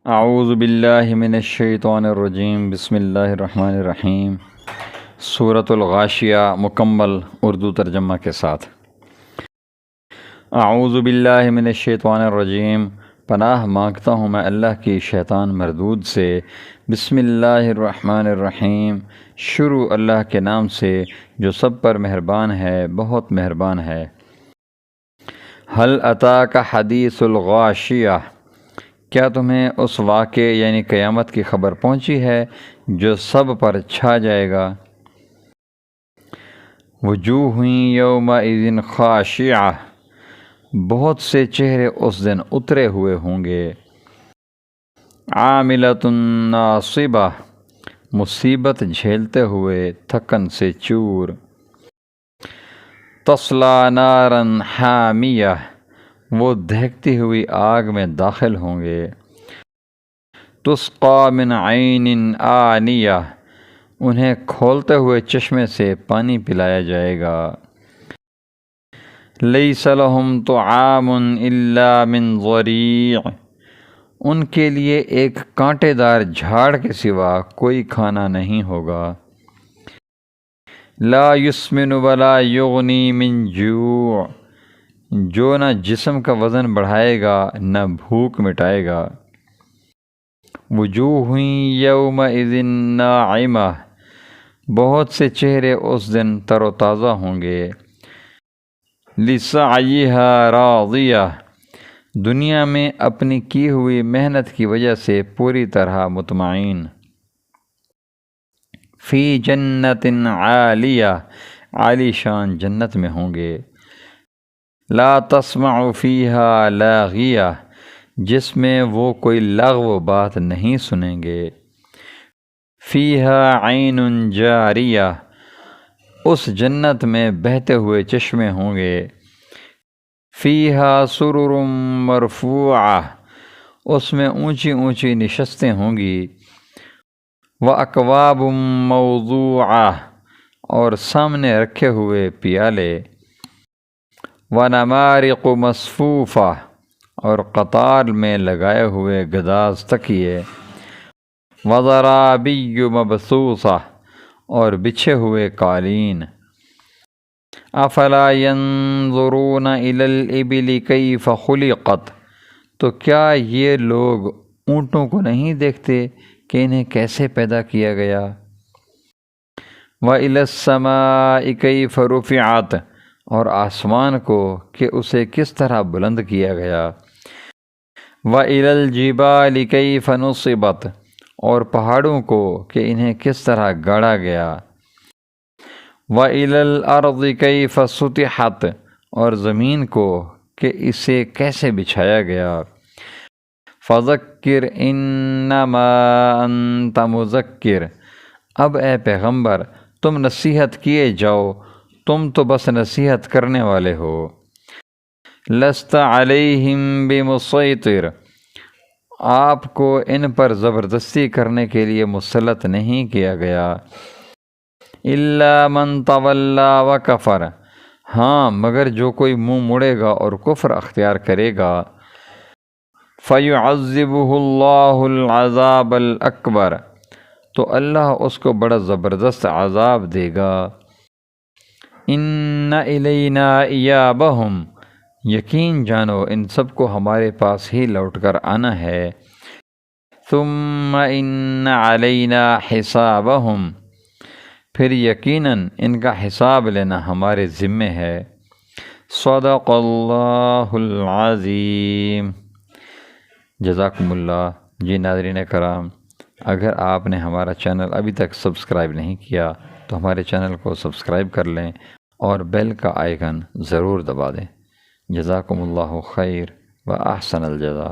اعوذ باللہ من الشیطان الرجیم، بسم اللہ الرحمن الرحیم۔ سورۃ الغاشیہ مکمل اردو ترجمہ کے ساتھ۔ اعوذ باللہ من الشیطان الرجیم، پناہ مانگتا ہوں میں اللہ کی شیطان مردود سے۔ بسم اللہ الرحمن الرحیم، شروع اللہ کے نام سے جو سب پر مہربان ہے، بہت مہربان ہے۔ هل اتاک حدیث الغاشیہ، کیا تمہیں اس واقعے یعنی قیامت کی خبر پہنچی ہے جو سب پر چھا جائے گا؟ وجوہ یومئذ خاشعہ، بہت سے چہرے اس دن اترے ہوئے ہوں گے۔ عاملۃ ناصبہ، مصیبت جھیلتے ہوئے تھکن سے چور۔ تصلی نارا حامیہ، وہ دہکتی ہوئی آگ میں داخل ہوں گے۔ تسقی من عین آنیہ، انہیں کھولتے ہوئے چشمے سے پانی پلایا جائے گا۔ لیس لہم طعام الا من ضریع، ان کے لیے ایک کانٹے دار جھاڑ کے سوا کوئی کھانا نہیں ہوگا۔ لا یسمن ولا یغنی من جوع، جو نہ جسم کا وزن بڑھائے گا نہ بھوک مٹائے گا۔ وجوہ یومئذ ناعمہ، بہت سے چہرے اس دن تر و تازہ ہوں گے۔ لسعیہا راضیہ، دنیا میں اپنی کی ہوئی محنت کی وجہ سے پوری طرح مطمئن۔ فی جنت عالیہ، عالی شان جنت میں ہوں گے۔ لا تسمع فیہا لاغیہ، جس میں وہ کوئی لغو بات نہیں سنیں گے۔ فیہا عین جاریہ، اس جنت میں بہتے ہوئے چشمے ہوں گے۔ فیہا سرر مرفوعہ، اس میں اونچی اونچی نشستیں ہوں گی۔ واکواب موضوعہ، اور سامنے رکھے ہوئے پیالے۔ ونمارق مصفوفہ، اور قطار میں لگائے ہوئے گداز تکیے۔ وزرابی مبثوثہ، اور بچھے ہوئے قالین۔ افلا ینظرون الی الابل کیف خلقت، تو کیا یہ لوگ اونٹوں کو نہیں دیکھتے کہ انہیں کیسے پیدا کیا گیا؟ وإلی السماء کیف رفعت، اور آسمان کو کہ اسے کس طرح بلند کیا گیا۔ وإلی الجبال کیف نصبت، اور پہاڑوں کو کہ انہیں کس طرح گاڑا گیا۔ وإلی الأرض کیف سطحت، اور زمین کو کہ اسے کیسے بچھایا گیا۔ فذکر انما انت مذکر، اب اے پیغمبر تم نصیحت کیے جاؤ، تم تو بس نصیحت کرنے والے ہو۔ لست علیہم بمسیطر، آپ کو ان پر زبردستی کرنے کے لیے مسلط نہیں کیا گیا۔ الا من تولی وکفر، ہاں مگر جو کوئی منہ موڑے گا اور کفر اختیار کرے گا۔ فیعذبہ اللہ العذاب الاکبر، تو اللہ اس کو بڑا زبردست عذاب دے گا۔ ان الینا ایابہم، یقین جانو ان سب کو ہمارے پاس ہی لوٹ کر آنا ہے۔ ثم ان علینا حسابہم، پھر یقیناً ان کا حساب لینا ہمارے ذمے ہے۔ صدق اللہ العظیم۔ جزاکم اللہ۔ جی ناظرین کرام، اگر آپ نے ہمارا چینل ابھی تک سبسکرائب نہیں کیا تو ہمارے چینل کو سبسکرائب کر لیں اور بیل کا آئیکن ضرور دبا دیں۔ جزاکم اللہ خیر و احسن الجزا۔